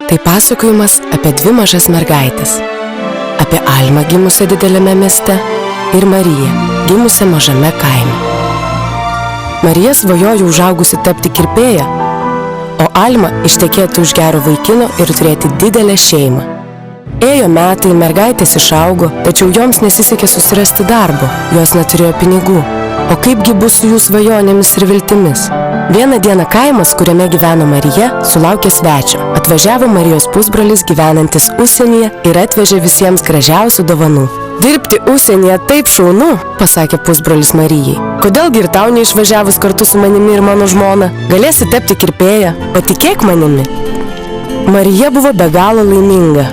Tai pasakojimas apie dvi mažas mergaitės. Apie Almą gimusią dideliame mieste ir Mariją gimusią mažame kaime. Marija svajojo užaugusi tapti kirpėja, o Alma ištekėti už gero vaikino ir turėti didelę šeimą. Ėjo metai, mergaitės išaugo, tačiau joms nesisekė susirasti darbo, jos neturėjo pinigų. O kaipgi bus su jų svajonėmis ir viltimis? Vieną dieną kaimas, kuriame gyveno Marija, sulaukė svečio. Atvažiavo Marijos pusbrolis gyvenantis užsienyje ir atvežė visiems gražiausių dovanų. Dirbti užsienyje taip šaunu, pasakė pusbrolis Marijai. Kodėlgi ir tau neišvažiavus kartu su manimi ir mano žmona? Galėsi tapti kirpėja, patikėk manimi. Marija buvo be galo laiminga.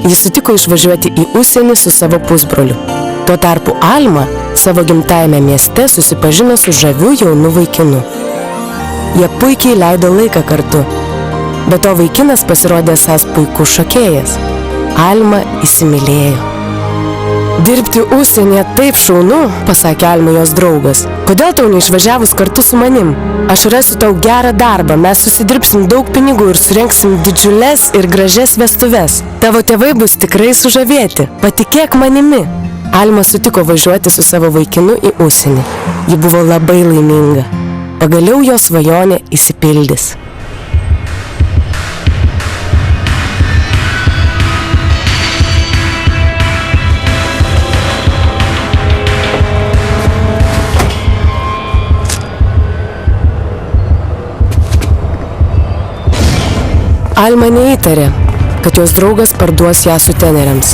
Jis sutiko išvažiuoti į užsienį su savo pusbroliu. Tuo tarpu Alma savo gimtajame mieste susipažino su žaviu jaunu vaikinu. Jie puikiai leido laiką kartu. Be to vaikinas pasirodė esąs puikus šokėjas. Alma įsimylėjo. Dirbti užsienyje taip šaunu, pasakė Alma jos draugas. Kodėl tau neišvažiavus kartu su manim? Aš rasiu tau gerą darbą, mes susidirbsim daug pinigų ir surengsim didžiules ir gražias vestuves. Tavo tėvai bus tikrai sužavėti, patikėk manimi. Alma sutiko važiuoti su savo vaikinu į užsienį. Ji buvo labai laiminga. Pagaliau jos svajonė išsipildys. Alma neįtarė, kad jos draugas parduos ją suteneriams.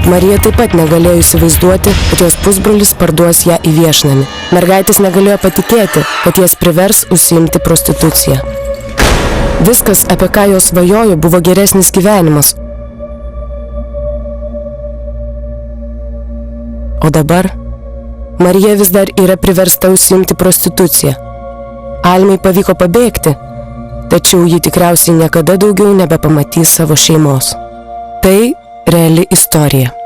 Marija taip pat negalėjo įsivaizduoti, kad jos pusbrolis parduos ją į viešnamį. Mergaitės negalėjo patikėti, kad jas privers užsiimti prostituciją. Viskas, apie ką jos svajojo, buvo geresnis gyvenimas. O dabar Marija vis dar yra priversta užsiimti prostituciją. Almai pavyko pabėgti, tačiau ji tikriausiai niekada daugiau nebepamatys savo šeimos. Tai reali istorija.